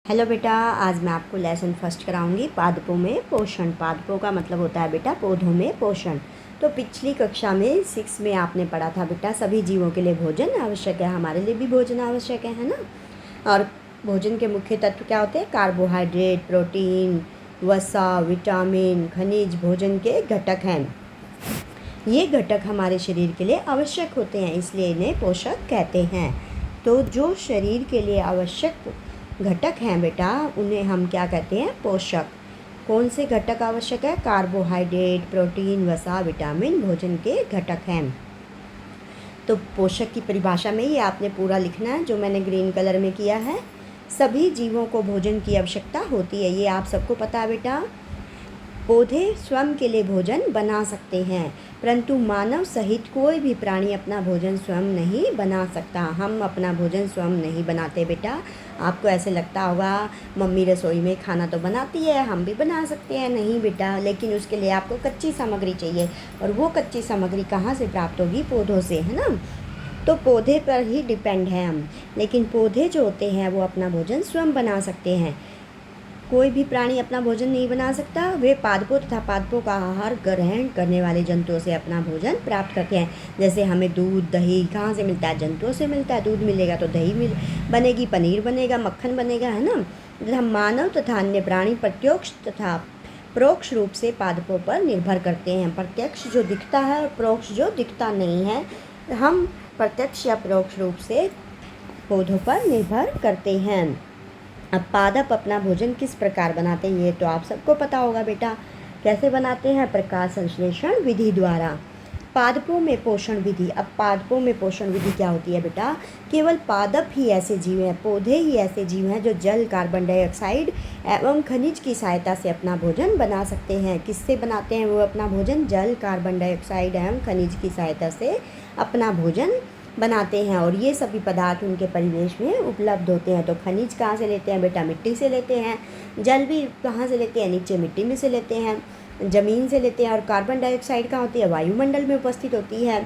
Hello बेटा, आज मैं आपको लेसन फर्स्ट कराऊंगी पादपों में पोषण। पादपों का मतलब होता है बेटा पौधों में पोषण। तो पिछली कक्षा में 6 में आपने पढ़ा था बेटा सभी जीवों के लिए भोजन आवश्यक है, हमारे लिए भी भोजन आवश्यक है ना। और भोजन के मुख्य तत्व क्या होते हैं? कार्बोहाइड्रेट, प्रोटीन, वसा, विटामिन, खनिज भोजन के घटक हैं। ये घटक हमारे शरीर के लिए आवश्यक होते हैं, इसलिए इन्हें पोषक कहते हैं। तो जो शरीर के लिए आवश्यक घटक हैं बेटा, उन्हें हम क्या कहते हैं? पोषक। कौन से घटक आवश्यक है? कार्बोहाइड्रेट, प्रोटीन, वसा, विटामिन भोजन के घटक हैं। तो पोषक की परिभाषा में ये आपने पूरा लिखना है, जो मैंने ग्रीन कलर में किया है। सभी जीवों को भोजन की आवश्यकता होती है, ये आप सबको पता है बेटा। पौधे स्वयं के लिए भोजन बना सकते हैं, परंतु मानव सहित कोई भी प्राणी अपना भोजन स्वयं नहीं बना सकता। हम अपना भोजन स्वयं नहीं बनाते बेटा। आपको ऐसे लगता होगा मम्मी रसोई में खाना तो बनाती है, हम भी बना सकते हैं। नहीं बेटा, लेकिन उसके लिए आपको कच्ची सामग्री चाहिए, और वो कच्ची सामग्री कहाँ से प्राप्त होगी? पौधों से, है ना। तो पौधे पर ही डिपेंड है हम, लेकिन पौधे जो होते हैं वो अपना भोजन स्वयं बना सकते हैं। कोई भी प्राणी अपना भोजन नहीं बना सकता। वे पादपों तथा पादपों का आहार ग्रहण करने वाले जंतुओं से अपना भोजन प्राप्त करते हैं। जैसे हमें दूध, दही कहाँ से मिलता है? जंतुओं से मिलता है। दूध मिलेगा तो दही बनेगी, पनीर बनेगा, मक्खन बनेगा, है ना। तथा मानव तथा अन्य प्राणी प्रत्यक्ष तथा परोक्ष रूप से पादपों पर निर्भर करते हैं। प्रत्यक्ष जो दिखता है और परोक्ष जो दिखता नहीं है, हम प्रत्यक्ष या परोक्ष रूप से पौधों पर निर्भर करते हैं। अब पादप अपना भोजन किस प्रकार बनाते हैं, ये तो आप सबको पता होगा बेटा। कैसे बनाते हैं? प्रकाश संश्लेषण विधि द्वारा। पादपों में पोषण विधि। अब पादपों में पोषण विधि क्या होती है बेटा? केवल पादप ही ऐसे जीव हैं, पौधे ही ऐसे जीव हैं जो जल, कार्बन डाइऑक्साइड एवं खनिज की सहायता से अपना भोजन बना सकते हैं। किससे बनाते हैं वो अपना भोजन? जल, कार्बन डाइऑक्साइड एवं खनिज की सहायता से अपना भोजन बनाते हैं। और ये सभी पदार्थ उनके परिवेश में उपलब्ध होते हैं। तो खनिज कहाँ से लेते हैं बेटा? मिट्टी से लेते हैं। जल भी कहाँ से लेते हैं? नीचे मिट्टी में से लेते हैं, ज़मीन से लेते हैं। और कार्बन डाइऑक्साइड कहाँ होती है? वायुमंडल में उपस्थित होती है।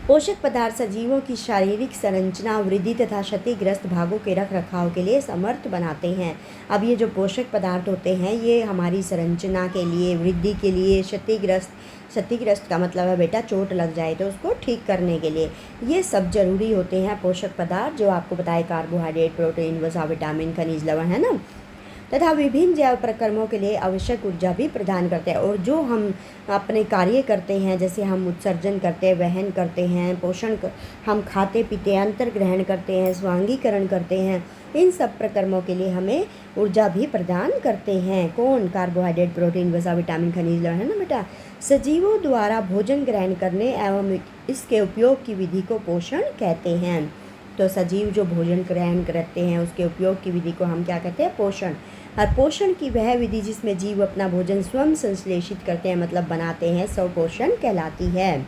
पोषक पदार्थ सजीवों की शारीरिक संरचना, वृद्धि तथा क्षतिग्रस्त भागों के रख रखाव के लिए समर्थ बनाते हैं। अब ये जो पोषक पदार्थ होते हैं ये हमारी संरचना के लिए, वृद्धि के लिए, क्षतिग्रस्त का मतलब है बेटा चोट लग जाए तो उसको ठीक करने के लिए ये सब जरूरी होते हैं पोषक पदार्थ, जो आपको बताए कार्बोहाइड्रेट, प्रोटीन, वसा, विटामिन, खनिज, लवण, है ना। तथा विभिन्न जैव प्रक्रमों के लिए आवश्यक ऊर्जा भी प्रदान करते हैं। और जो हम अपने कार्य करते हैं, जैसे हम उत्सर्जन करते हैं, वहन करते हैं, हम खाते पीते हैं, अंतर्ग्रहण करते हैं, स्वांगीकरण करते हैं, इन सब प्रक्रमों के लिए हमें ऊर्जा भी प्रदान करते हैं। कौन? कार्बोहाइड्रेट, प्रोटीन, वसा, विटामिन, खनिज, लवण, है ना बेटा। सजीवों द्वारा भोजन ग्रहण करने एवं इसके उपयोग की विधि को पोषण कहते हैं। तो सजीव जो भोजन ग्रहण करते हैं उसके उपयोग की विधि को हम क्या कहते हैं? पोषण। और पोषण की वह विधि जिसमें जीव अपना भोजन स्वयं संश्लेषित करते हैं, मतलब बनाते हैं, स्वपोषण कहलाती है।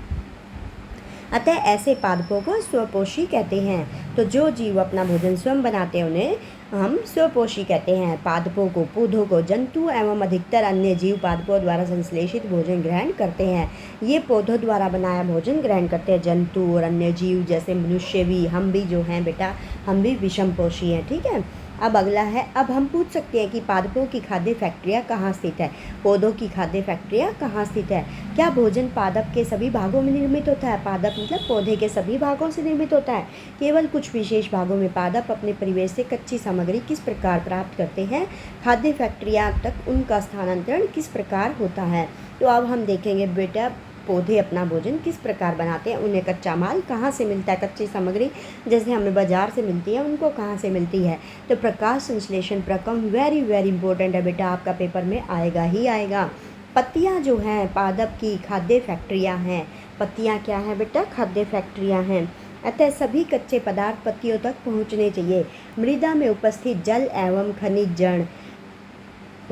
अतः ऐसे पादपों को स्वपोषी कहते हैं। तो जो जीव अपना भोजन स्वयं बनाते हैं उन्हें हम स्वपोषी कहते हैं। पादपों को, पौधों को जंतु एवं अधिकतर अन्य जीव पादपों द्वारा संश्लेषित भोजन ग्रहण करते हैं। ये पौधों द्वारा बनाया भोजन ग्रहण करते हैं। जंतु और अन्य जीव जैसे मनुष्य भी, हम भी जो हैं बेटा, हम भी विषमपोषी हैं, ठीक है। अब अगला है, अब हम पूछ सकते हैं कि पादपों की खाद्य फैक्ट्रियाँ कहाँ स्थित है? पौधों की खाद्य फैक्ट्रियाँ कहाँ स्थित है? क्या भोजन पादप के सभी भागों में निर्मित होता है? पादप मतलब पौधे के सभी भागों से निर्मित होता है? केवल कुछ विशेष भागों में पादप अपने परिवेश से कच्ची सामग्री किस प्रकार प्राप्त करते हैं? खाद्य फैक्ट्रियाँ तक उनका स्थानांतरण किस प्रकार होता है? तो अब हम देखेंगे बेटा पौधे अपना भोजन किस प्रकार बनाते हैं, उन्हें कच्चा माल कहाँ से मिलता है, कच्ची सामग्री जैसे हमें बाजार से मिलती है उनको कहाँ से मिलती है? तो प्रकाश संश्लेषण प्रक्रम वेरी वेरी इंपॉर्टेंट है बेटा, आपका पेपर में आएगा ही आएगा। पत्तियाँ जो हैं पादप की खाद्य फैक्ट्रियाँ हैं। पत्तियाँ क्या हैं बेटा? खाद्य फैक्ट्रियाँ हैं। अतः सभी कच्चे पदार्थ पत्तियों तक पहुँचने चाहिए। मृदा में उपस्थित जल एवं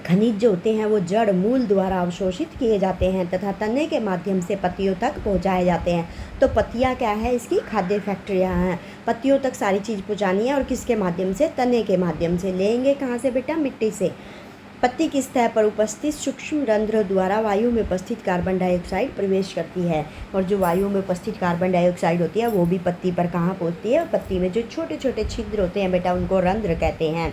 खनिज जो होते हैं वो जड़ मूल द्वारा अवशोषित किए जाते हैं तथा तने के माध्यम से पत्तियों तक पहुंचाए जाते हैं। तो पत्तियां क्या है? इसकी खाद्य फैक्ट्रियां हैं। पत्तियों तक सारी चीज़ पहुंचानी है, और किसके माध्यम से? तने के माध्यम से। लेंगे कहाँ से बेटा? मिट्टी से। पत्ती की सतह पर उपस्थित सूक्ष्म रंध्र द्वारा वायु में उपस्थित कार्बन डाइऑक्साइड प्रवेश करती है, और जो वायु में उपस्थित कार्बन डाइऑक्साइड होती है वो भी पत्ती पर कहाँ पहुँचती है? पत्ती में जो छोटे छोटे छिद्र होते हैं बेटा उनको रंध्र कहते हैं।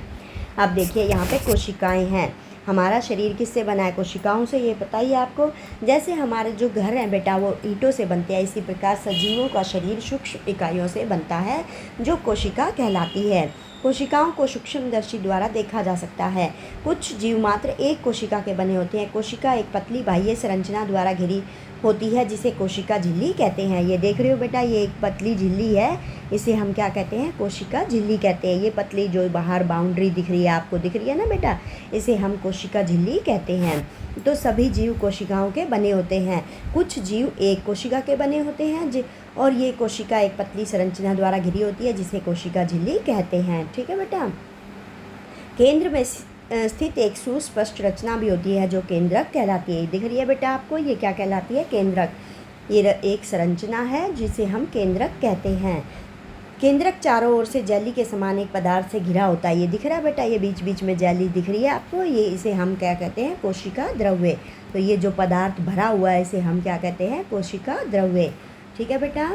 अब देखिए यहाँ पे कोशिकाएं हैं। हमारा शरीर किससे बना है? कोशिकाओं से। ये बताइए आपको। जैसे हमारे जो घर हैं बेटा वो ईंटों से बनते हैं, इसी प्रकार सजीवों का शरीर सूक्ष्म इकाइयों से बनता है जो कोशिका कहलाती है। कोशिकाओं को सूक्ष्मदर्शी द्वारा देखा जा सकता है। कुछ जीव मात्र एक कोशिका के बने होते हैं। कोशिका एक पतली बाह्य संरचना द्वारा घिरी होती है जिसे कोशिका झिल्ली कहते हैं। ये देख रहे हो बेटा, ये एक पतली झिल्ली है, इसे हम क्या कहते हैं? कोशिका झिल्ली कहते हैं। ये पतली जो बाहर बाउंड्री दिख रही है, आपको दिख रही है ना बेटा, इसे हम कोशिका झिल्ली कहते हैं। तो सभी जीव कोशिकाओं के बने होते हैं। कुछ जीव एक कोशिका के बने होते हैं और ये कोशिका एक पतली संरचना द्वारा घिरी होती है जिसे कोशिका झिल्ली कहते हैं। ठीक है बेटा। केंद्र में स्थित एक सुस्पष्ट रचना भी होती है जो केंद्रक कहलाती है। दिख रही है बेटा आपको, ये क्या कहलाती है? केंद्रक। ये एक संरचना है जिसे हम केंद्रक कहते हैं। केंद्रक चारों ओर से जेली के समान एक पदार्थ से घिरा होता है। ये दिख रहा है बेटा, ये बीच बीच में जेली दिख रही है आपको, ये इसे हम क्या कहते हैं? कोशिका द्रव्य। तो ये जो पदार्थ भरा हुआ है इसे हम क्या कहते हैं? कोशिका द्रव्य। ठीक है बेटा।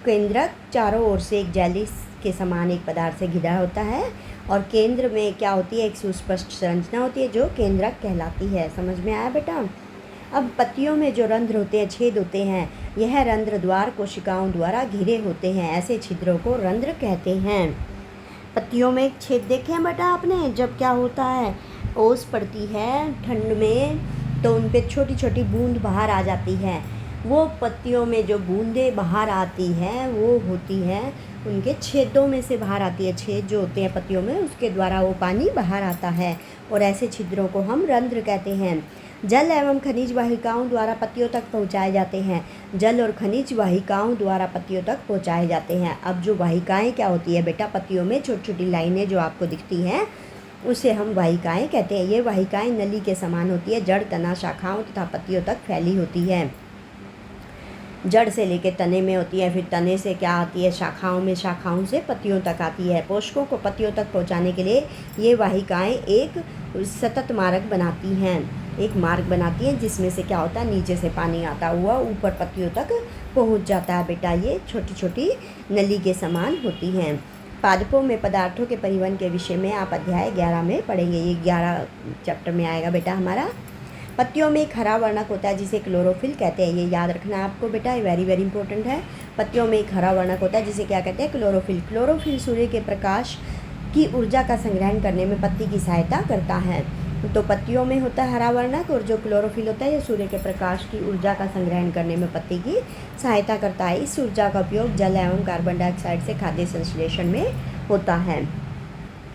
केंद्रक चारों ओर से एक जेली के समान एक पदार्थ से घिरा होता है और केंद्र में क्या होती है? एक सुस्पष्ट संरचना होती है जो केंद्रक कहलाती है। समझ में आया बेटा? अब पत्तियों में जो रंध्र होते हैं, छेद होते हैं, यह रंध्र द्वार कोशिकाओं द्वारा घिरे होते हैं। ऐसे छिद्रों को रंध्र कहते हैं। पत्तियों में एक छेद देखे हैं बेटा आपने? जब क्या होता है, ओस पड़ती है ठंड में तो उन पे छोटी छोटी बूंद बाहर आ जाती है। वो पत्तियों में जो बूंदें बाहर आती हैं वो होती हैं उनके छेदों में से बाहर आती है। छेद जो होते हैं पत्तियों में उसके द्वारा वो पानी बाहर आता है और ऐसे छिद्रों को हम रंध्र कहते हैं। जल एवं खनिज वाहिकाओं द्वारा पत्तियों तक पहुंचाए जाते हैं। जल और खनिज वाहिकाओं द्वारा पत्तियों तक पहुंचाए जाते हैं। अब जो वाहिकाएं क्या होती है बेटा? पत्तियों में छोटी छोटी लाइनें जो आपको दिखती हैं उसे हम वाहिकाएं कहते हैं। ये वाहिकाएं नली के समान होती है, जड़, तना, शाखाओं तथा पत्तियों तक फैली होती है। जड़ से लेकर तने में होती है, फिर तने से क्या आती है? शाखाओं में, शाखाओं से पत्तियों तक आती है। पोषकों को पत्तियों तक पहुंचाने के लिए ये वाहिकाएं एक सतत मार्ग बनाती हैं। एक मार्ग बनाती हैं जिसमें से क्या होता है? नीचे से पानी आता हुआ ऊपर पत्तियों तक पहुंच जाता है बेटा। ये छोटी छोटी नली के समान होती हैं। पादपों में पदार्थों के परिवहन के विषय में आप अध्याय 11 में पढ़ेंगे। ये 11 चैप्टर में आएगा बेटा हमारा। पत्तियों में एक हरा वर्णक होता है जिसे क्लोरोफिल कहते हैं। ये याद रखना है आपको बेटा, ये वेरी वेरी इंपॉर्टेंट है। पत्तियों में एक हरा वर्णक होता है जिसे क्या कहते हैं? क्लोरोफिल। क्लोरोफिल सूर्य के प्रकाश की ऊर्जा का संग्रहण करने में पत्ती की सहायता करता है। तो पत्तियों में होता है हरा वर्णक और जो क्लोरोफिल होता है ये सूर्य के प्रकाश की ऊर्जा का संग्रहण करने में पत्ती की सहायता करता है। इस ऊर्जा का उपयोग जल एवं कार्बन डाइऑक्साइड से खाद्य संश्लेषण में होता है।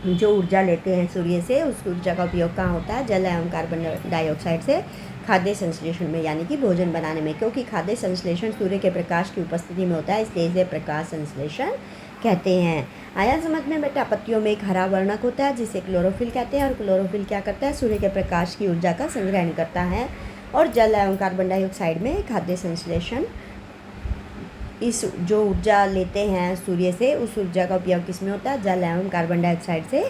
जो ऊर्जा लेते हैं सूर्य से उस ऊर्जा का उपयोग कहाँ होता है? जल एवं कार्बन डाइऑक्साइड से खाद्य संश्लेषण में, यानी कि भोजन बनाने में। क्योंकि खाद्य संश्लेषण सूर्य के प्रकाश की उपस्थिति में होता है इसलिए इसे प्रकाश संश्लेषण कहते हैं। आया समझ में बेटा? पत्तियों में एक हरा वर्णक होता है जिसे क्लोरोफिल कहते हैं और क्लोरोफिल क्या करता है? सूर्य के प्रकाश की ऊर्जा का संग्रहण करता है और जल एवं कार्बन डाइऑक्साइड में खाद्य संश्लेषण। इस जो ऊर्जा लेते हैं सूर्य से उस ऊर्जा का उपयोग किस में होता है? जल एवं कार्बन डाइऑक्साइड से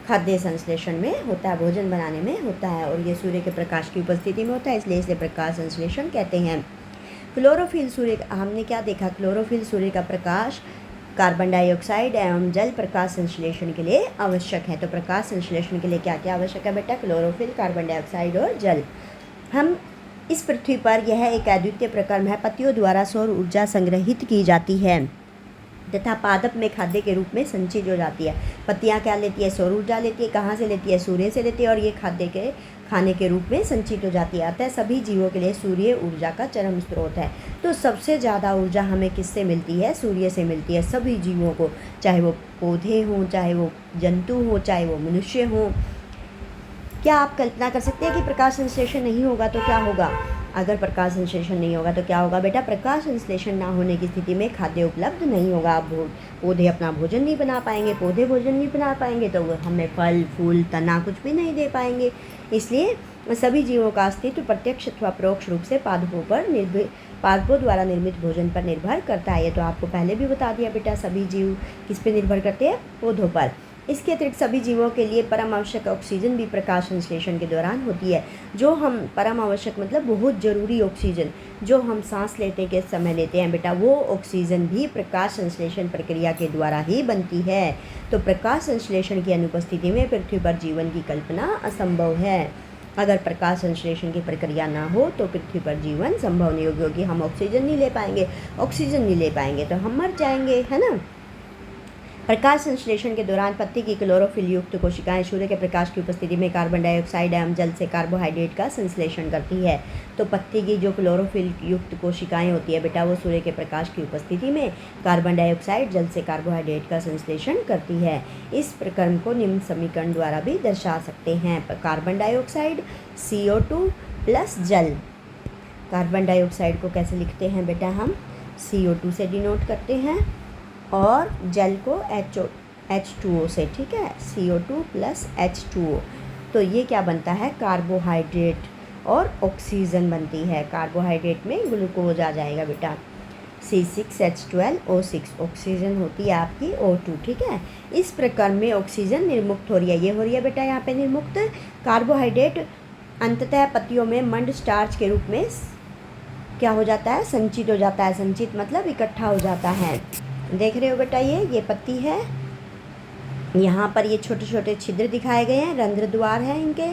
खाद्य संश्लेषण में होता है, भोजन बनाने में होता है और ये सूर्य के प्रकाश की उपस्थिति में होता है इसलिए इसे प्रकाश संश्लेषण कहते हैं। क्लोरोफिल सूर्य, हमने क्या देखा? क्लोरोफिल सूर्य का प्रकाश, कार्बन डाइऑक्साइड एवं जल प्रकाश संश्लेषण के लिए आवश्यक है। तो प्रकाश संश्लेषण के लिए क्या क्या आवश्यक है बेटा? क्लोरोफिल, कार्बन डाइऑक्साइड और जल। हम इस पृथ्वी पर यह एक अद्वितीय प्रक्रम है। पत्तियों द्वारा सौर ऊर्जा संग्रहित की जाती है तथा पादप में खाद्य के रूप में संचित हो जाती है। पत्तियां क्या लेती है? सौर ऊर्जा लेती है। कहाँ से लेती है? सूर्य से लेती है और ये खाद्य के खाने के रूप में संचित हो जाती है। अतः सभी जीवों के लिए सूर्य ऊर्जा का चरम स्रोत है। तो सबसे ज़्यादा ऊर्जा हमें किससे मिलती है? सूर्य से मिलती है सभी जीवों को, चाहे वो पौधे हों, चाहे वो जंतु हों, चाहे वो मनुष्य हों। क्या आप कल्पना कर सकते हैं कि प्रकाश संश्लेषण नहीं होगा तो क्या होगा? अगर प्रकाश संश्लेषण नहीं होगा तो क्या होगा बेटा? प्रकाश संश्लेषण ना होने की स्थिति में खाद्य उपलब्ध नहीं होगा। अब पौधे अपना भोजन नहीं बना पाएंगे, पौधे भोजन नहीं बना पाएंगे तो हमें फल, फूल, तना कुछ भी नहीं दे पाएंगे। इसलिए सभी जीवों का अस्तित्व प्रत्यक्ष अथवा परोक्ष रूप से पादपों द्वारा निर्मित भोजन पर निर्भर करता है। ये तो आपको पहले भी बता दिया बेटा। सभी जीव किस पे निर्भर करते हैं? पौधों पर। इसके अतिरिक्त सभी जीवों के लिए परम आवश्यक ऑक्सीजन भी प्रकाश संश्लेषण के दौरान होती है। जो हम परम आवश्यक मतलब बहुत ज़रूरी ऑक्सीजन जो हम सांस लेते के समय लेते हैं बेटा, वो ऑक्सीजन भी प्रकाश संश्लेषण प्रक्रिया के द्वारा ही बनती है। तो प्रकाश संश्लेषण की अनुपस्थिति में पृथ्वी पर जीवन की कल्पना असंभव है। अगर प्रकाश संश्लेषण की प्रक्रिया ना हो तो पृथ्वी पर जीवन संभव नहीं होगी, क्योंकि हम ऑक्सीजन नहीं ले पाएंगे। ऑक्सीजन नहीं ले पाएंगे तो हम मर जाएंगे, है ना। प्रकाश संश्लेषण के दौरान पत्ती की क्लोरोफिल युक्त कोशिकाएं सूर्य के प्रकाश की उपस्थिति में कार्बन डाइऑक्साइड एवं जल से कार्बोहाइड्रेट का संश्लेषण करती है। तो पत्ती की जो क्लोरोफिल युक्त कोशिकाएं होती है बेटा, वो सूर्य के प्रकाश की उपस्थिति में कार्बन डाइऑक्साइड जल से कार्बोहाइड्रेट का संश्लेषण करती है। इस प्रक्रम को निम्न समीकरण द्वारा भी दर्शा सकते हैं। कार्बन डाइऑक्साइड CO2 प्लस जल। कार्बन डाइऑक्साइड को कैसे लिखते हैं बेटा, हम CO2 से डिनोट करते हैं और जल को H2O से, ठीक है, CO2 प्लस H2O। तो ये क्या बनता है, कार्बोहाइड्रेट और ऑक्सीजन बनती है। कार्बोहाइड्रेट में ग्लूकोज आ जाएगा बेटा, C6H12O6। ऑक्सीजन होती है आपकी O2, ठीक है। इस प्रकार में ऑक्सीजन निर्मुक्त हो रही है, ये हो रही है बेटा यहाँ पे निर्मुक्त। कार्बोहाइड्रेट अंततः पत्तियों में मंड स्टार्च के रूप में क्या हो जाता है, संचित हो जाता है। संचित मतलब इकट्ठा हो जाता है। देख रहे हो बेटा, ये पत्ती है, यहाँ पर ये छोटे छोटे छिद्र दिखाए गए हैं, रंध्र द्वार है इनके।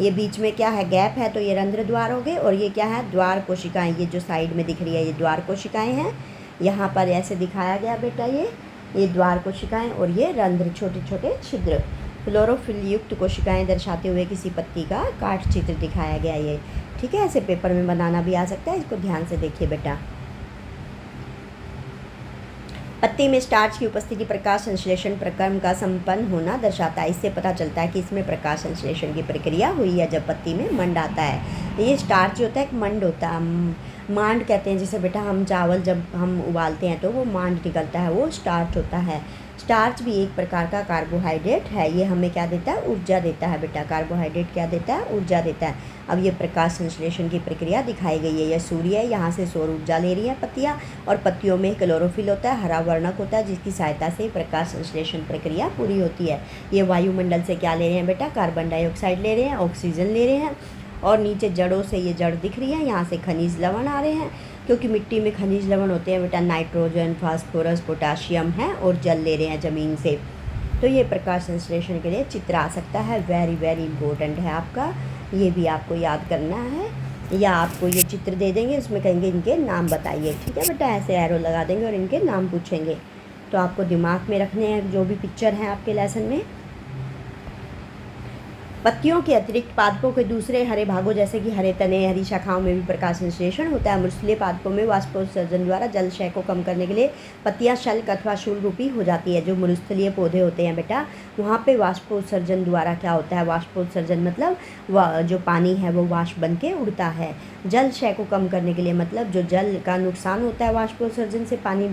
ये बीच में क्या है, गैप है, तो ये रंध्र द्वार हो गए। और ये क्या है, द्वार कोशिकाएं। ये जो साइड में दिख रही है ये द्वार कोशिकाएं हैं। यहाँ पर ऐसे दिखाया गया बेटा, ये द्वार कोशिकाएं और ये रंध्र, छोटे छोटे छिद्र। क्लोरोफिल युक्त कोशिकाएं दर्शाते हुए किसी पत्ती का काट चित्र दिखाया गया ये, ठीक है। ऐसे पेपर में बनाना भी आ सकता है, इसको ध्यान से देखिए बेटा। पत्ती में स्टार्च की उपस्थिति प्रकाश संश्लेषण प्रक्रम का संपन्न होना दर्शाता है। इससे पता चलता है कि इसमें प्रकाश संश्लेषण की प्रक्रिया हुई है जब पत्ती में मंड आता है। ये स्टार्च जो होता है एक मंड होता है, मांड कहते हैं जिसे बेटा। हम चावल जब हम उबालते हैं तो वो मांड निकलता है, वो स्टार्च होता है। स्टार्च भी एक प्रकार का कार्बोहाइड्रेट है। ये हमें क्या देता है, ऊर्जा देता है बेटा। कार्बोहाइड्रेट क्या देता है, ऊर्जा देता है। अब ये प्रकाश संश्लेषण की प्रक्रिया दिखाई गई है। यह सूर्य है, यहाँ से सौर ऊर्जा ले रही है पत्तियाँ, और पत्तियों में क्लोरोफिल होता है, हरा वर्णक होता है, जिसकी सहायता से प्रकाश संश्लेषण प्रक्रिया पूरी होती है। ये वायुमंडल से क्या ले रहे हैं बेटा, कार्बन डाइऑक्साइड ले रहे हैं, ऑक्सीजन ले रहे हैं, और नीचे जड़ों से ये जड़ दिख रही है, यहाँ से खनिज लवण आ रहे हैं, क्योंकि मिट्टी में खनिज लवण होते हैं बेटा, नाइट्रोजन, फास्फोरस, पोटाशियम है, और जल ले रहे हैं ज़मीन से। तो ये प्रकाश संश्लेषण के लिए चित्र आ सकता है, वेरी वेरी इंपॉर्टेंट है आपका, ये भी आपको याद करना है। या आपको ये चित्र दे देंगे, उसमें कहेंगे इनके नाम बताइए, ठीक है बेटा। ऐसे एरो लगा देंगे और इनके नाम पूछेंगे, तो आपको दिमाग में रखने हैं जो भी पिक्चर हैं आपके लेसन में। पत्तियों के अतिरिक्त पादपों के दूसरे हरे भागों जैसे कि हरे तने, हरी शाखाओं में भी प्रकाश संश्लेषण होता है। मृस्थलीय पादपों में वाष्पोत्सर्जन द्वारा जल क्षय को कम करने के लिए पत्तियां शल्क अथवा शूल रूपी हो जाती है। जो मृस्थलीय पौधे होते हैं बेटा, वहाँ पे वाष्पोत्सर्जन द्वारा क्या होता है, वाष्पोत्सर्जन मतलब जो पानी है वो वाष्प बन के उड़ता है। जल क्षय को कम करने के लिए मतलब जो जल का नुकसान होता है वाष्पोत्सर्जन से, पानी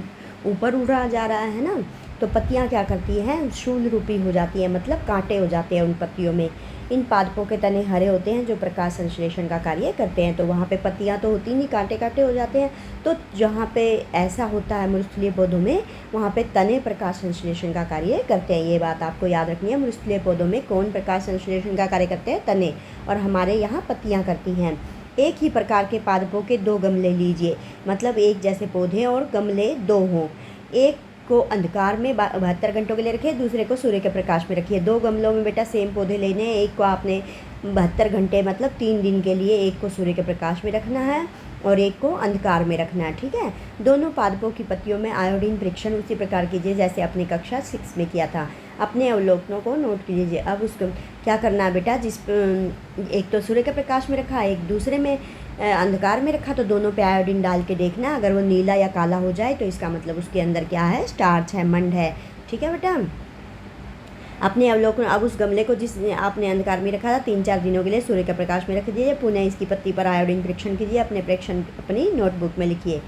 ऊपर उड़ा जा रहा है ना, तो पत्तियाँ क्या करती हैं, शूल रूपी हो जाती हैं, मतलब कांटे हो जाते हैं उन पत्तियों में। इन पादपों के तने हरे होते हैं जो प्रकाश संश्लेषण का कार्य करते हैं। तो वहाँ पे पत्तियाँ तो होती नहीं, कांटे कांटे हो जाते हैं। तो जहाँ पे ऐसा होता है मृस्थलीय पौधों में, वहाँ पे तने प्रकाश संश्लेषण का कार्य करते हैं। ये बात आपको याद रखनी है। मृस्थलीय पौधों में कौन प्रकाश संश्लेषण का कार्य करते हैं, तने, और हमारे यहाँ पत्तियाँ करती हैं। एक ही प्रकार के पादपों के 2 गमले लीजिए, मतलब एक जैसे पौधे और गमले 2 हों। एक को अंधकार में 72 घंटों के लिए रखिए, दूसरे को सूर्य के प्रकाश में रखिए। 2 गमलों में बेटा सेम पौधे लेने हैं। एक को आपने 72 घंटे मतलब 3 दिन के लिए, एक को सूर्य के प्रकाश में रखना है और एक को अंधकार में रखना है, ठीक है। दोनों पादपों की पत्तियों में आयोडीन परीक्षण उसी प्रकार कीजिए जैसे अपनी कक्षा 6 में किया था। अपने अवलोकनों को नोट कीजिए। अब उसको क्या करना है बेटा, एक तो सूर्य के प्रकाश में रखा, एक दूसरे में अंधकार में रखा, तो दोनों पे आयोडीन डाल के देखना। अगर वो नीला या काला हो जाए तो इसका मतलब उसके अंदर क्या है, स्टार्च है, मंड है, ठीक है बेटा। अपने अवलोकन, अब उस गमले को जिस आपने अंधकार में रखा था 3-4 दिनों के लिए सूर्य के प्रकाश में रख दीजिए। पुनः इसकी पत्ती पर आयोडीन परीक्षण कीजिए। अपने परीक्षण अपनी नोटबुक में लिखिए।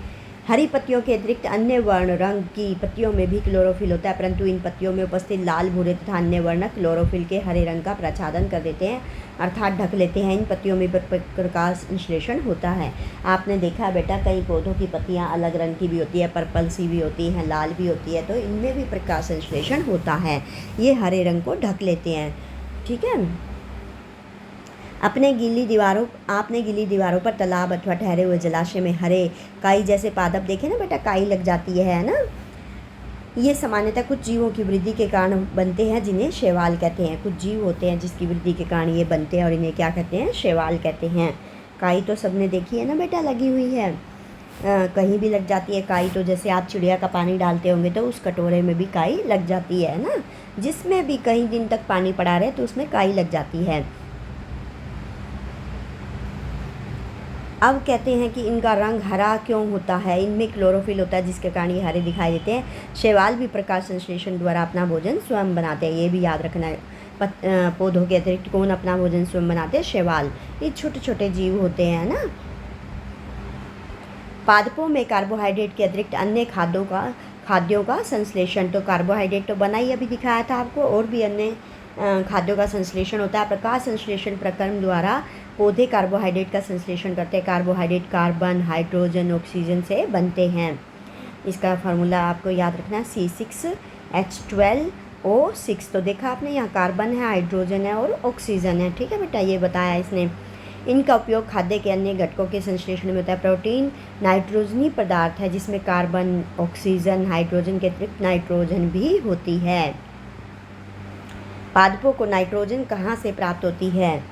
हरी पत्तियों के अतिरिक्त अन्य वर्ण रंग की पत्तियों में भी क्लोरोफिल होता है, परंतु इन पत्तियों में उपस्थित लाल, भूरे तथा अन्य वर्ण क्लोरोफिल के हरे रंग का प्रच्छादन कर देते हैं, अर्थात ढक लेते हैं। इन पत्तियों में प्रकाश संश्लेषण होता है। आपने देखा बेटा, कई पौधों की पत्तियां अलग रंग की भी होती है, पर्पल सी भी होती हैं, लाल भी होती है, तो इनमें भी प्रकाश संश्लेषण होता है। ये हरे रंग को ढक लेते हैं। ठीक है। आपने गीली दीवारों पर तालाब अथवा ठहरे हुए जलाशय में हरे काई जैसे पादप देखे ना बेटा, काई लग जाती है ना। ये सामान्यतः कुछ जीवों की वृद्धि के कारण बनते हैं, जिन्हें शैवाल कहते हैं। कुछ जीव होते हैं जिसकी वृद्धि के कारण ये बनते हैं और इन्हें क्या कहते हैं? शैवाल कहते हैं। काई तो सबने देखी है ना बेटा, लगी हुई है, कहीं भी लग जाती है काई। तो जैसे आप चिड़िया का पानी डालते होंगे तो उस कटोरे में भी काई लग जाती है ना, जिसमें भी कई दिन तक पानी पड़ा रहे तो उसमें काई लग जाती है। अब कहते हैं कि इनका रंग हरा क्यों होता है? इनमें क्लोरोफिल होता है जिसके कारण ये हरे दिखाई देते हैं। शैवाल भी प्रकाश संश्लेषण द्वारा अपना भोजन स्वयं बनाते हैं, ये भी याद रखना है। पौधों के अतिरिक्त कौन अपना भोजन स्वयं बनाते हैं? शैवाल। ये छोटे छोटे जीव होते हैं ना। पादपों में कार्बोहाइड्रेट के अतिरिक्त अन्य खाद्यों का संश्लेषण, तो कार्बोहाइड्रेट तो बना ही अभी दिखाया था आपको, और भी अन्य खाद्यों का संश्लेषण होता है। प्रकाश संश्लेषण प्रक्रम द्वारा पौधे कार्बोहाइड्रेट का संश्लेषण करते हैं। कार्बोहाइड्रेट कार्बन, हाइड्रोजन, ऑक्सीजन से बनते हैं। इसका फार्मूला आपको याद रखना है, C6H12O6। तो देखा आपने, यहाँ कार्बन है, हाइड्रोजन है और ऑक्सीजन है। ठीक है बेटा, ये बताया इसने। इनका उपयोग खाद्य के अन्य घटकों के संश्लेषण में होता है। प्रोटीन नाइट्रोजनी पदार्थ है जिसमें कार्बन, ऑक्सीजन, हाइड्रोजन के अतिरिक्त नाइट्रोजन भी होती है। पादपों को नाइट्रोजन कहाँ से प्राप्त होती है?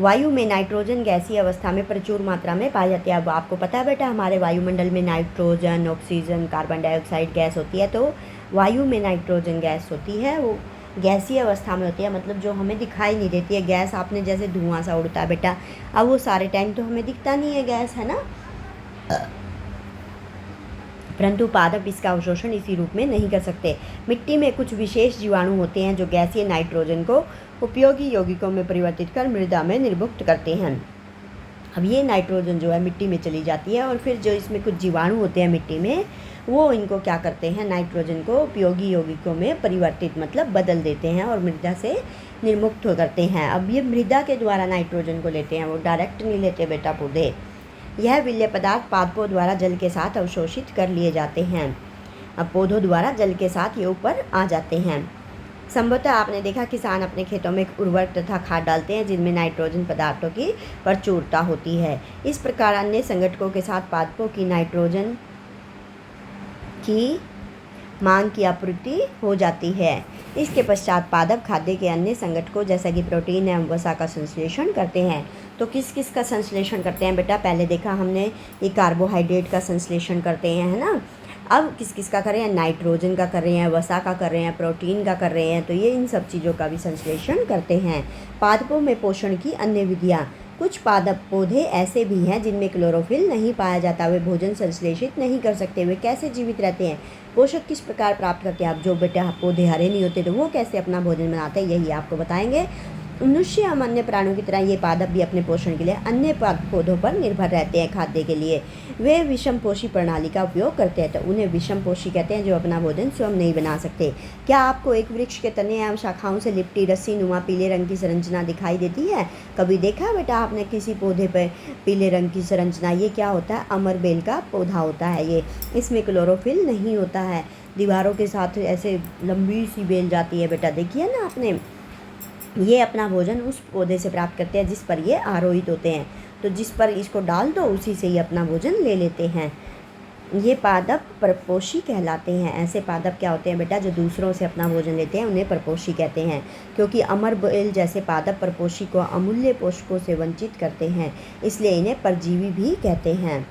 वायु में नाइट्रोजन गैसीय अवस्था में प्रचुर मात्रा में पाई जाती है। अब आपको पता है बेटा, हमारे वायुमंडल में nitrogen, oxygen, carbon dioxide gas होती है। तो वायु में नाइट्रोजन गैस होती है, वो गैसीय अवस्था में होती है, मतलब जो हमें दिखाई नहीं देती है। गैस आपने जैसे धुआं सा उड़ता है बेटा, अब वो सारे टाइम तो हमें दिखता नहीं है गैस, है ना, परंतु पादप इसका अवशोषण इसी रूप में नहीं कर सकते। मिट्टी में कुछ विशेष जीवाणु होते हैं जो गैसीय नाइट्रोजन को उपयोगी यौगिकों में परिवर्तित कर मृदा में निर्मुक्त करते हैं। अब ये नाइट्रोजन जो है मिट्टी में चली जाती है, और फिर जो इसमें कुछ जीवाणु होते हैं मिट्टी में, वो इनको क्या करते हैं? नाइट्रोजन को उपयोगी यौगिकों में परिवर्तित, मतलब बदल देते हैं और मृदा से निर्मुक्त करते हैं। अब ये मृदा के द्वारा नाइट्रोजन को लेते हैं, वो डायरेक्ट नहीं लेते बेटा पौधे। यह विलेय पदार्थ पादपों द्वारा जल के साथ अवशोषित कर लिए जाते हैं। अब पौधों द्वारा जल के साथ ये ऊपर आ जाते हैं। संभवतः आपने देखा, किसान अपने खेतों में उर्वरक तथा खाद डालते हैं जिनमें नाइट्रोजन पदार्थों की प्रचुरता होती है। इस प्रकार अन्य संगठकों के साथ पादपों की नाइट्रोजन की मांग की आपूर्ति हो जाती है। इसके पश्चात पादप खाद्य के अन्य संगठकों जैसा कि प्रोटीन एवं वसा का संश्लेषण करते हैं। तो किस किस का संश्लेषण करते हैं बेटा? पहले देखा हमने, ये कार्बोहाइड्रेट का संश्लेषण करते हैं, है ना। अब किस किस का कर रहे हैं? नाइट्रोजन का कर रहे हैं, वसा का कर रहे हैं, प्रोटीन का कर रहे हैं। तो ये इन सब चीज़ों का भी संश्लेषण करते हैं। पादपों में पोषण की अन्य विधियाँ। कुछ पादप पौधे ऐसे भी हैं जिनमें क्लोरोफिल नहीं पाया जाता, वे भोजन संश्लेषित नहीं कर सकते। वे कैसे जीवित रहते हैं? पोषक किस प्रकार प्राप्त करते हैं? अब जो बेटा पौधे हरे नहीं होते तो वो कैसे अपना भोजन बनाते हैं, यही आपको बताएंगे। मनुष्य एवं अन्य प्राणियों की तरह ये पादप भी अपने पोषण के लिए अन्य पौधों पर निर्भर रहते हैं। खाद्य के लिए वे विषमपोषी प्रणाली का उपयोग करते हैं, तो उन्हें विषमपोषी कहते हैं, जो अपना भोजन स्वयं नहीं बना सकते। क्या आपको एक वृक्ष के तने एवं शाखाओं से लिपटी रस्सी नुमा पीले रंग की संरचना दिखाई देती है? कभी देखा बेटा आपने किसी पौधे पर पीले रंग की संरचना? ये क्या होता है? अमरबेल का पौधा होता है ये। इसमें क्लोरोफिल नहीं होता है। दीवारों के साथ ऐसे लंबी सी बेल जाती है बेटा, देखिए ना आपने। ये अपना भोजन उस पौधे से प्राप्त करते हैं जिस पर ये आरोहित होते हैं, तो जिस पर इसको डाल दो उसी से ये अपना भोजन ले लेते हैं। ये पादप परपोषी कहलाते हैं। ऐसे पादप क्या होते हैं बेटा? जो दूसरों से अपना भोजन लेते हैं, उन्हें परपोषी कहते हैं। क्योंकि अमरबेल जैसे पादप परपोषी को अमूल्य पोषकों से वंचित करते हैं, इसलिए इन्हें परजीवी भी कहते हैं।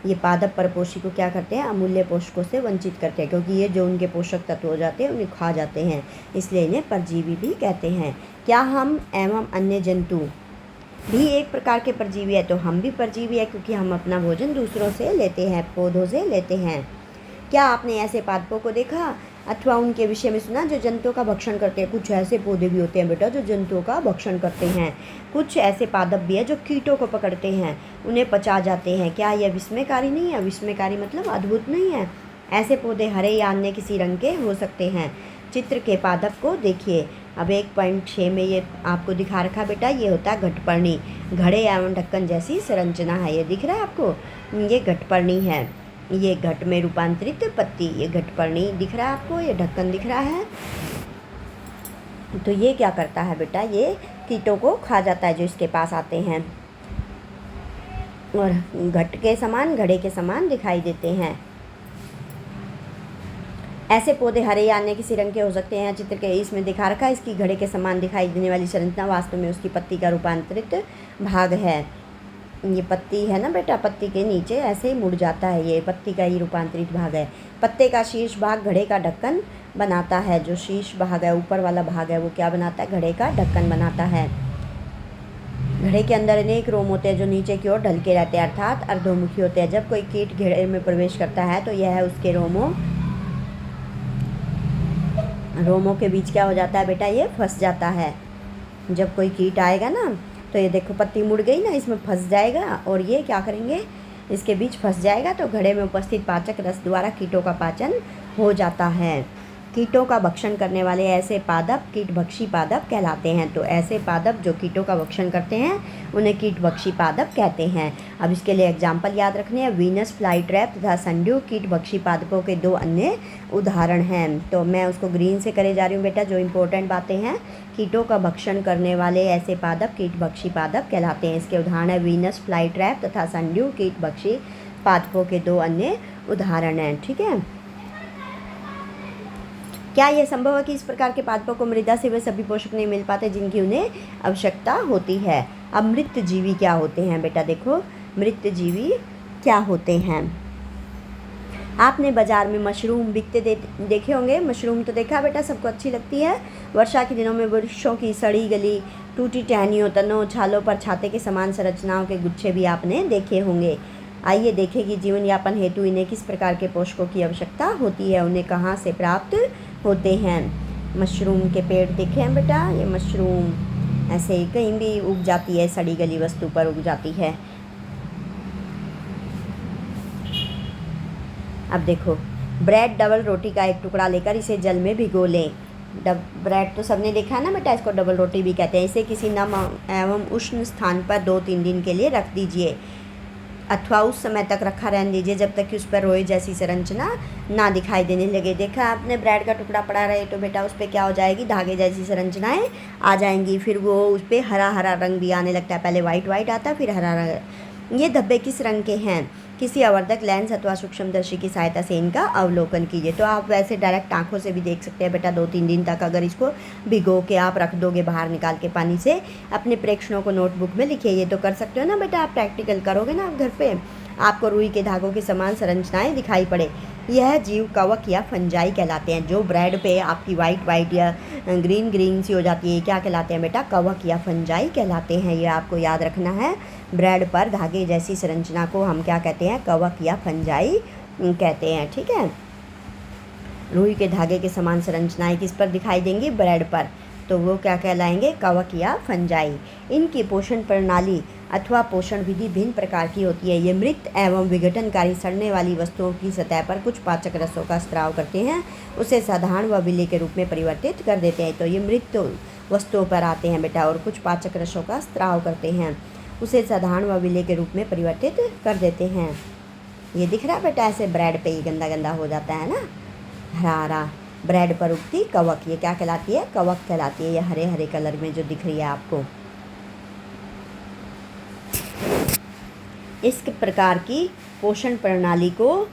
ये पादप परपोषी को क्या करते हैं? अमूल्य पोषकों से वंचित करते हैं, क्योंकि ये जो उनके पोषक तत्व हो जाते हैं उन्हें खा जाते हैं, इसलिए इन्हें परजीवी भी कहते हैं। क्या हम एवं अन्य जंतु भी एक प्रकार के परजीवी है? तो हम भी परजीवी है, क्योंकि हम अपना भोजन दूसरों से लेते हैं, पौधों से लेते हैं। क्या आपने ऐसे पादपों को देखा अथवा उनके विषय में सुना जो जंतुओं का भक्षण करते हैं। कुछ ऐसे पौधे भी होते हैं बेटा जो जंतुओं का भक्षण करते हैं। कुछ ऐसे पादप भी है जो कीटों को पकड़ते हैं, उन्हें पचा जाते हैं। क्या यह विस्मयकारी नहीं है? विस्मयकारी मतलब अद्भुत नहीं है? ऐसे पौधे हरे या अन्य किसी रंग के हो सकते हैं। चित्र के पादप को देखिए। अब 1.6 में ये आपको दिखा रखा बेटा, ये होता है घटपर्णी। घड़े एवं ढक्कन जैसी संरचना है। ये दिख रहा है आपको, ये घटपर्णी है। ये घट में रूपांतरित पत्ती, ये घटपर्णी दिख रहा है आपको, ये ढक्कन दिख रहा है। तो ये क्या करता है बेटा, ये कीटों को खा जाता है जो इसके पास आते हैं, और घट के समान, घड़े के समान दिखाई देते हैं। ऐसे पौधे हरे या अन्य किसी रंग के हो सकते हैं। चित्र के इसमें दिखा रखा है, इसकी घड़े के समान दिखाई देने वाली संरचना वास्तव में उसकी पत्ती का रूपांतरित भाग है। ये पत्ती है ना बेटा, पत्ती के नीचे ऐसे ही मुड़ जाता है, ये पत्ती का ही रूपांतरित भाग है। पत्ते का शीर्ष भाग घड़े का ढक्कन बनाता है। जो शीर्ष भाग है, ऊपर वाला भाग है, वो क्या बनाता है? घड़े का ढक्कन बनाता है। घड़े के अंदर अनेक रोम होते हैं जो नीचे की ओर ढलके रहते हैं, अर्थात अर्धोमुखी होते हैं। जब कोई कीट घड़े में प्रवेश करता है तो यह उसके रोमों के बीच क्या हो जाता है बेटा? ये फंस जाता है। जब कोई कीट आएगा ना, तो ये देखो पत्ती मुड़ गई ना, इसमें फंस जाएगा, और ये क्या करेंगे? इसके बीच फंस जाएगा, तो घड़े में उपस्थित पाचक रस द्वारा कीटों का पाचन हो जाता है। कीटों का भक्षण करने वाले ऐसे पादप कीटभक्षी पादप कहलाते हैं। तो ऐसे पादप जो कीटों का भक्षण करते हैं उन्हें कीटभक्षी पादप कहते हैं। अब इसके लिए एग्जाम्पल याद रखने हैं। वीनस फ्लाई ट्रैप तथा संड्यू कीटभक्षी पादपों के 2 अन्य उदाहरण हैं। तो मैं उसको ग्रीन से करे जा रही हूँ बेटा, जो इम्पोर्टेंट बातें हैं। कीटों का भक्षण करने वाले ऐसे पादप कीटभक्षी पादप कहलाते हैं। इसके उदाहरण है वीनस फ्लाई ट्रैप तथा संड्यू कीटभक्षी पादपों के 2 अन्य उदाहरण हैं। ठीक है। क्या यह संभव है कि इस प्रकार के पादपों को मृदा से वे सभी पोषक नहीं मिल पाते जिनकी उन्हें आवश्यकता होती है? अब मृत जीवी क्या होते हैं बेटा? देखो, मृत जीवी क्या होते हैं। आपने बाजार में मशरूम बिकते देखे होंगे। मशरूम तो देखा बेटा, सबको अच्छी लगती है। वर्षा के दिनों में वृक्षों की सड़ी गली टूटी टहनियों, तनों, छालों पर छाते के समान संरचनाओं के गुच्छे भी आपने देखे होंगे। आइए देखें कि जीवन यापन हेतु इन्हें किस प्रकार के पोषकों की आवश्यकता होती है, उन्हें कहाँ से प्राप्त होते हैं। मशरूम के पेड़ देखे हैं बेटा, ये मशरूम ऐसे ही कहीं भी उग जाती है, सड़ी गली वस्तु पर उग जाती है। अब देखो, ब्रेड डबल रोटी का एक टुकड़ा लेकर इसे जल में भिगो लें। ब्रेड तो सबने देखा है ना बेटा, इसको डबल रोटी भी कहते हैं। इसे किसी नम एवं उष्ण स्थान पर 2-3 दिन के लिए रख दीजिए, अथवा उस समय तक रखा रहने दीजिए जब तक कि उस पर रोई जैसी संरचना ना दिखाई देने लगे। देखा आपने, ब्रेड का टुकड़ा पड़ा रहे तो बेटा उस पर क्या हो जाएगी? धागे जैसी संरचनाएं आ जाएंगी। फिर वो उस पर हरा हरा रंग भी आने लगता है। पहले वाइट वाइट आता, फिर हरा रंग। ये धब्बे किस रंग के हैं? किसी आवर्धक लेंस अथवा सूक्ष्मदर्शी की सहायता से इनका अवलोकन कीजिए। तो आप वैसे डायरेक्ट आंखों से भी देख सकते हैं बेटा। 2-3 दिन तक अगर इसको भिगो के आप रख दोगे बाहर निकाल के पानी से, अपने प्रेक्षणों को नोटबुक में लिखिए। ये तो कर सकते हो ना बेटा, आप प्रैक्टिकल करोगे ना आप घर पे, आपको रुई के धागों के समान संरचनाएं दिखाई पड़े। यह जीव कवक या फंजाई कहलाते हैं। जो ब्रेड पे आपकी वाइट या ग्रीन सी हो जाती है, क्या कहलाते हैं बेटा? कवक या फंजाई कहलाते हैं। ये आपको याद रखना है। ब्रेड पर धागे जैसी संरचना को हम क्या कहते हैं? कवक या फंजाई कहते हैं। ठीक है। रुई के धागे के समान संरचनाएं किस पर दिखाई देंगी? ब्रेड पर। तो वो क्या कहलाएंगे? कवक या फंजाई। इनकी पोषण प्रणाली अथवा पोषण विधि भिन्न प्रकार की होती है। ये मृत एवं विघटनकारी सड़ने वाली वस्तुओं की सतह पर कुछ पाचक रसों का स्राव करते हैं, उसे साधारण व विलेय के रूप में परिवर्तित कर देते हैं। तो ये मृत वस्तुओं पर आते हैं बेटा, और कुछ पाचक रसों का स्राव करते हैं, उसे साधारण व विलेय के रूप में परिवर्तित कर देते हैं। ये दिख रहा है बेटा, ऐसे ब्रेड पे ये गंदा गंदा हो जाता है ना, हरा हरा। ब्रेड पर उगती कवक, ये क्या कहलाती है? कवक कहलाती है। ये हरे हरे कलर में जो दिख रही है आपको। इस प्रकार की पोषण प्रणाली को,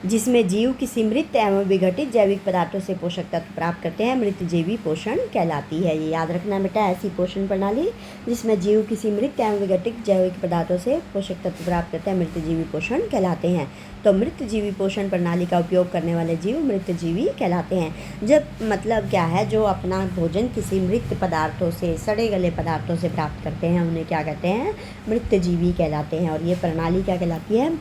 जिसमें जीव किसी मृत एवं विघटित जैविक पदार्थों से पोषक तत्व प्राप्त करते हैं, मृत जीवी पोषण कहलाती है। ये याद रखना बेटा, ऐसी पोषण प्रणाली जिसमें जीव किसी मृत एवं विघटित जैविक पदार्थों से पोषक तत्व प्राप्त करते हैं, मृत जीवी पोषण कहलाते हैं। तो मृत जीवी पोषण प्रणाली का उपयोग करने वाले जीव मृत जीवी कहलाते हैं। जब मतलब क्या है, जो अपना भोजन किसी मृत पदार्थों से, सड़े गले पदार्थों से प्राप्त करते हैं, उन्हें क्या कहते हैं? मृत जीवी कहलाते हैं। और ये प्रणाली क्या कहलाती है?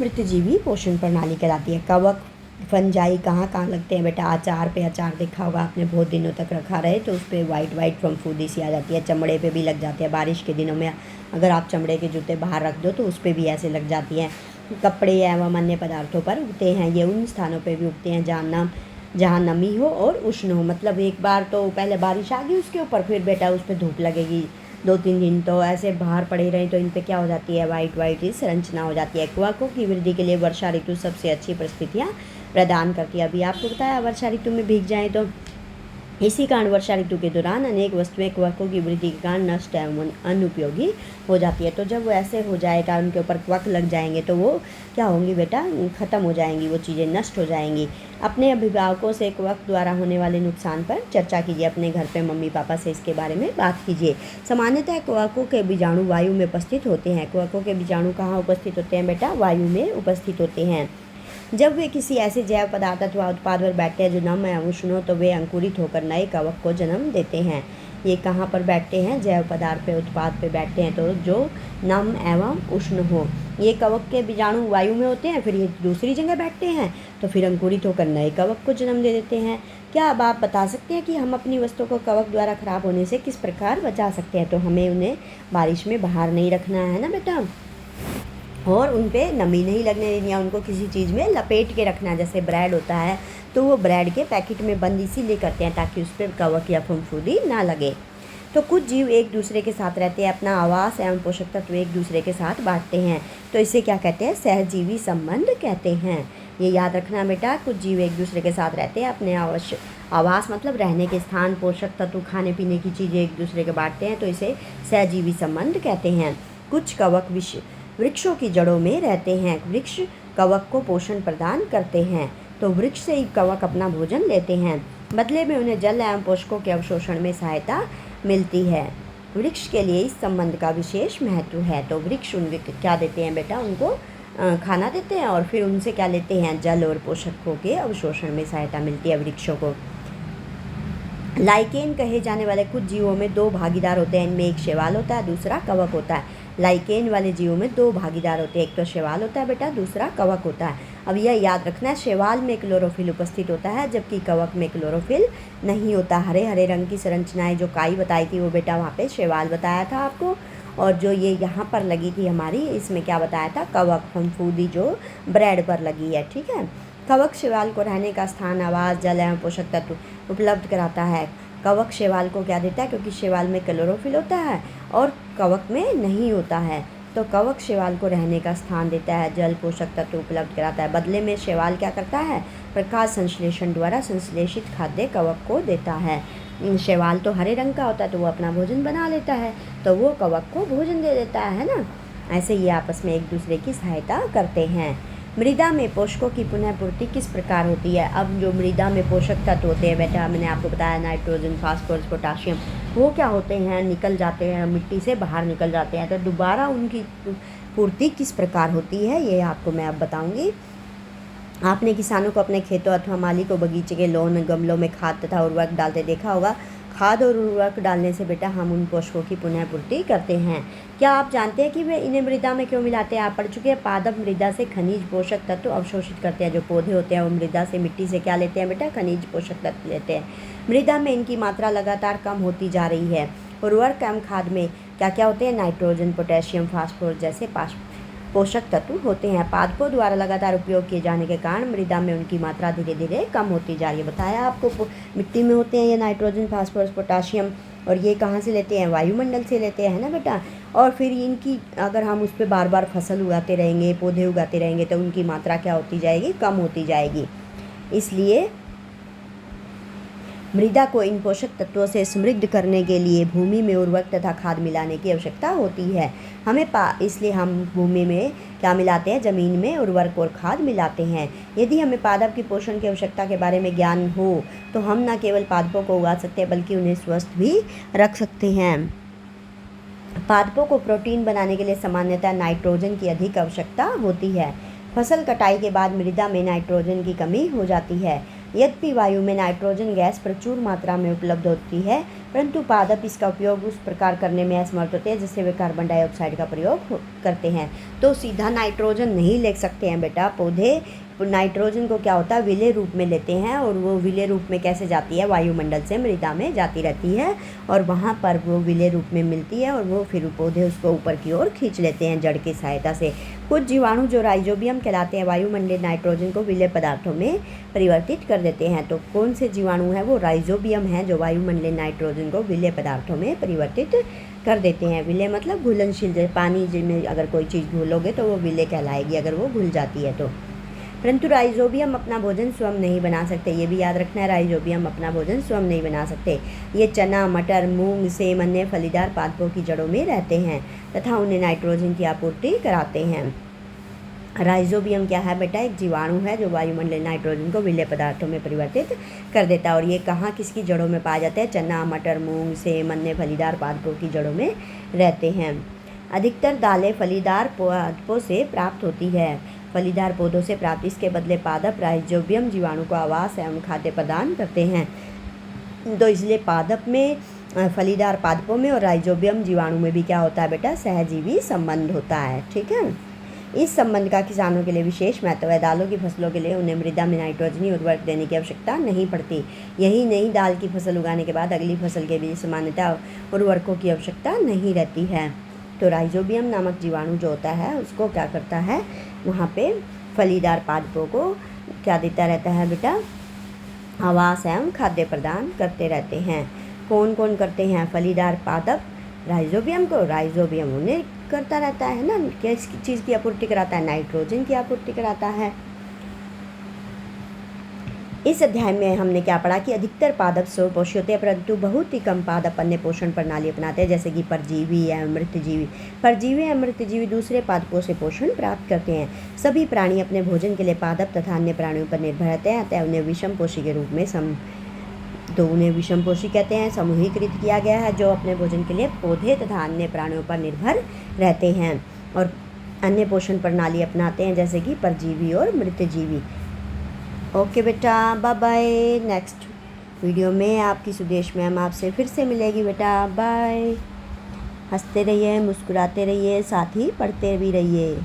मृतजीवी पोषण प्रणाली कहलाती है। कवक फंजाई कहाँ कहाँ लगते हैं बेटा? अचार पे, अचार देखा होगा आपने, बहुत दिनों तक रखा रहे तो उस पर वाइट वाइट फफूंदी सी आ जाती है। चमड़े पे भी लग जाती है, बारिश के दिनों में अगर आप चमड़े के जूते बाहर रख दो तो उस पर भी ऐसे लग जाती हैं। कपड़े एवं अन्य पदार्थों पर उगते हैं। ये उन स्थानों पर भी उगते हैं जहाँ नमी हो और उष्ण हो। मतलब एक बार तो पहले बारिश आ गई उसके ऊपर, फिर बेटा उस पर धूप लगेगी 2-3 दिन, तो ऐसे बाहर पड़े रहें तो इन पे क्या हो जाती है? वाइट वाइट ही संरचना हो जाती है। कवकों की वृद्धि के लिए वर्षा ऋतु सबसे अच्छी परिस्थितियाँ प्रदान करती है। अभी आपको बताया वर्षा ऋतु में भीग जाएँ तो इसी कारण वर्षा ऋतु के दौरान अनेक वस्तुएं कवकों की वृद्धि के कारण नष्ट एवं अनुपयोगी हो जाती है। तो जब वो ऐसे हो जाएगा, उनके ऊपर कवक लग जाएंगे तो वो क्या होंगी बेटा? ख़त्म हो जाएंगी, वो चीज़ें नष्ट हो जाएंगी। अपने अभिभावकों से कवक द्वारा होने वाले नुकसान पर चर्चा कीजिए। अपने घर पे मम्मी पापा से इसके बारे में बात कीजिए। सामान्यतः कवकों के बीजाणु वायु में उपस्थित होते हैं। कवकों के बीजाणु कहाँ उपस्थित होते हैं बेटा? वायु में उपस्थित होते हैं। जब वे किसी ऐसे जैव पदार्थ अथवा उत्पाद पर बैठते हैं जो नम एवं उष्ण हो तो वे अंकुरित होकर नए कवक को जन्म देते हैं। ये कहाँ पर बैठते हैं? जैव पदार्थ पे, उत्पाद पे बैठते हैं तो जो नम एवं उष्ण हो। ये कवक के बीजाणु वायु में होते हैं, फिर ये दूसरी जगह बैठते हैं तो फिर अंकुरित होकर नए कवक को जन्म दे देते हैं। क्या अब आप बता सकते हैं कि हम अपनी वस्तुओं को कवक द्वारा खराब होने से किस प्रकार बचा सकते हैं? तो हमें उन्हें बारिश में बाहर नहीं रखना है ना बेटा, और उन पर नमी नहीं लगने देनी है। उनको किसी चीज़ में लपेट के रखना है। जैसे ब्रेड होता है तो वो ब्रेड के पैकेट में बंद इसीलिए करते हैं ताकि उस पर कवक या फफूंदी ना लगे। तो कुछ जीव एक दूसरे के साथ रहते हैं, अपना आवास एवं पोषक तत्व एक दूसरे के साथ बांटते हैं, तो इसे क्या कहते हैं? सहजीवी संबंध कहते हैं। ये याद रखना बेटा, कुछ जीव एक दूसरे के साथ रहते हैं, अपने आवास मतलब रहने के स्थान, पोषक तत्व, खाने पीने की चीज़ें एक दूसरे के बांटते हैं, तो इसे सहजीवी संबंध कहते हैं। कुछ कवक वृक्षों की जड़ों में रहते हैं। वृक्ष कवक को पोषण प्रदान करते हैं, तो वृक्ष से ही कवक अपना भोजन लेते हैं। बदले में उन्हें जल एवं पोषकों के अवशोषण में सहायता मिलती है। वृक्ष के लिए इस संबंध का विशेष महत्व है। तो वृक्ष क्या देते हैं बेटा? उनको खाना देते हैं और फिर उनसे क्या लेते हैं? जल और पोषकों के अवशोषण में सहायता मिलती है वृक्षों को। लाइकेन कहे जाने वाले कुछ जीवों में 2 भागीदार होते हैं। इनमें एक शैवाल होता है, दूसरा कवक होता है। लाइकेन वाले जीवों में 2 भागीदार होते हैं, एक तो शैवाल होता है बेटा, दूसरा कवक होता है। अब यह याद रखना है, शैवाल में क्लोरोफिल उपस्थित होता है जबकि कवक में क्लोरोफिल नहीं होता। हरे हरे रंग की संरचनाएं जो काई बताई थी वो बेटा वहाँ पे शैवाल बताया था आपको, और जो ये यहाँ पर लगी थी हमारी, इसमें क्या बताया था? कवक, फफूंदी जो ब्रेड पर लगी है। ठीक है। कवक शैवाल को रहने का स्थान, आवास, जल एवं पोषक तत्व उपलब्ध कराता है। कवक शैवाल को क्या देता है? क्योंकि शैवाल में क्लोरोफिल होता है और कवक में नहीं होता है, तो कवक शैवाल को रहने का स्थान देता है, जल, पोषक तत्व उपलब्ध कराता है। बदले में शैवाल क्या करता है? प्रकाश संश्लेषण द्वारा संश्लेषित खाद्य कवक को देता है। शैवाल तो हरे रंग का होता है तो वो अपना भोजन बना लेता है, तो वो कवक को भोजन दे देता है ना। ऐसे ये आपस में एक दूसरे की सहायता करते हैं। मृदा में पोषकों की पुनः पूर्ति किस प्रकार होती है? अब जो मृदा में पोषक तत्व होते हैं बेटा, मैंने आपको बताया नाइट्रोजन, फास्फोरस, पोटाशियम, वो क्या होते हैं? निकल जाते हैं, मिट्टी से बाहर निकल जाते हैं। तो दोबारा उनकी पूर्ति किस प्रकार होती है ये आपको मैं अब बताऊंगी। आपने किसानों को अपने खेतों अथवा माली को बगीचे के लॉन, गमलों में खाद तथा उर्वरक डालते देखा होगा। खाद और उर्वरक डालने से बेटा हम उन पोषकों की पुनः पूर्ति करते हैं। क्या आप जानते हैं कि वे इन्हें मृदा में क्यों मिलाते हैं? आप पढ़ चुके हैं, पादप मृदा से खनिज पोषक तत्व अवशोषित करते हैं। जो पौधे होते हैं वो मृदा से, मिट्टी से क्या लेते हैं बेटा? खनिज पोषक तत्व लेते हैं। मृदा में इनकी मात्रा लगातार कम होती जा रही है। उर्वरक एवं खाद में क्या क्या होते हैं? नाइट्रोजन, पोटेशियम, फास्फोरस जैसे पोषक तत्व होते हैं। पादपों द्वारा लगातार उपयोग किए जाने के कारण मृदा में उनकी मात्रा धीरे धीरे कम होती जा रही है। बताया आपको, मिट्टी में होते हैं ये नाइट्रोजन, फास्फोरस, पोटाशियम, और ये कहाँ से लेते हैं? वायुमंडल से लेते हैं ना बेटा। और फिर इनकी अगर हम उस पर बार बार फसल उगाते रहेंगे, पौधे उगाते रहेंगे, तो उनकी मात्रा क्या होती जाएगी? कम होती जाएगी। इसलिए मृदा को इन पोषक तत्वों से समृद्ध करने के लिए भूमि में उर्वरक तथा खाद मिलाने की आवश्यकता होती है। इसलिए हम भूमि में क्या मिलाते हैं? ज़मीन में उर्वरक और खाद मिलाते हैं। यदि हमें पादप की पोषण की आवश्यकता के बारे में ज्ञान हो तो हम न केवल पादपों को उगा सकते हैं बल्कि उन्हें स्वस्थ भी रख सकते हैं। पादपों को प्रोटीन बनाने के लिए सामान्यतः नाइट्रोजन की अधिक आवश्यकता होती है। फसल कटाई के बाद मृदा में नाइट्रोजन की कमी हो जाती है। यद्यपि वायु में नाइट्रोजन गैस प्रचुर मात्रा में उपलब्ध होती है, परंतु पादप इसका उपयोग उस प्रकार करने में असमर्थ होते हैं जिससे वे कार्बन डाइऑक्साइड का प्रयोग करते हैं। तो सीधा नाइट्रोजन नहीं ले सकते हैं बेटा पौधे, नाइट्रोजन को क्या होता है, विलेय रूप में लेते हैं, और वो विलेय रूप में कैसे जाती है, वायुमंडल से मृदा में जाती रहती है, और वहाँ पर वो विलेय रूप में मिलती है, और वो फिर पौधे उसको ऊपर की ओर खींच लेते हैं जड़ की सहायता से। कुछ जीवाणु जो राइजोबियम कहलाते हैं, वायुमंडलीय नाइट्रोजन को विलेय पदार्थों में परिवर्तित कर देते हैं। तो कौन से जीवाणु हैं, वो राइजोबियम हैं, जो वायुमंडलीय नाइट्रोजन को विलेय पदार्थों में परिवर्तित कर देते हैं। विलेय मतलब घुलनशील, जैसे पानी में अगर कोई चीज़ घोलोगे तो वो विलेय कहलाएगी अगर वो घुल जाती है तो। परंतु राइजोबियम अपना भोजन स्वयं नहीं बना सकते, ये भी याद रखना है, राइजोबियम अपना भोजन स्वयं नहीं बना सकते। ये चना, मटर, मूंग, सेम, अन्य फलीदार पादपों की जड़ों में रहते हैं तथा उन्हें नाइट्रोजन की आपूर्ति कराते हैं। राइजोबियम क्या है बेटा, एक जीवाणु है जो वायुमंडलीय नाइट्रोजन को विलेय पदार्थों में परिवर्तित कर देता है। और ये कहाँ किसकी जड़ों में पाया जाता है, चना, मटर, मूंग, सेम, अन्य फलीदार पादपों की जड़ों में रहते हैं। अधिकतर दालें फलीदार पादपों से प्राप्त होती है। फलीदार पौधों से प्राप्त इसके बदले पादप राइजोबियम जीवाणु को आवास एवं खाद्य प्रदान करते हैं। तो इसलिए पादप में, फलीदार पादपों में और राइजोबियम जीवाणु में भी क्या होता है बेटा, सहजीवी संबंध होता है। ठीक है, इस संबंध का किसानों के लिए विशेष महत्व है। दालों की फसलों के लिए उन्हें मृदा में नाइट्रोजनी उर्वरक देने की आवश्यकता नहीं पड़ती। यही नहीं, दाल की फसल उगाने के बाद अगली फसल के बीच सामान्यतः उर्वरकों की आवश्यकता नहीं रहती है। तो राइजोबियम नामक जीवाणु जो होता है उसको क्या करता है, वहाँ पे फलीदार पादपों को क्या देता रहता है बेटा, आवास एवं खाद्य प्रदान करते रहते हैं। कौन कौन करते हैं, फलीदार पादप राइजोबियम को, राइजोबियम उन्हें करता रहता है ना, किस चीज़ की आपूर्ति कराता है, नाइट्रोजन की आपूर्ति कराता है। इस अध्याय में हमने क्या पढ़ा कि अधिकतर पादप स्वपोषी होते हैं, परंतु बहुत ही कम पादप अन्य पोषण प्रणाली अपनाते हैं, जैसे कि परजीवी या मृतजीवी। परजीवी या मृतजीवी दूसरे पादपों से पोषण प्राप्त करते हैं। सभी प्राणी अपने भोजन के लिए पादप तथा अन्य प्राणियों पर निर्भर रहते हैं, अतः उन्हें विषमपोषी के रूप में उन्हें विषमपोषी कहते हैं। समूहीकृत किया गया है जो अपने भोजन के लिए पौधे तथा अन्य प्राणियों पर निर्भर रहते हैं और अन्य पोषण प्रणाली अपनाते हैं, जैसे कि परजीवी और मृतजीवी। ओके बेटा, बाय बाय। नेक्स्ट वीडियो में आपकी सुदेश मैम आपसे फिर से मिलेगी बेटा। बाय। हंसते रहिए, मुस्कुराते रहिए, साथ ही पढ़ते भी रहिए।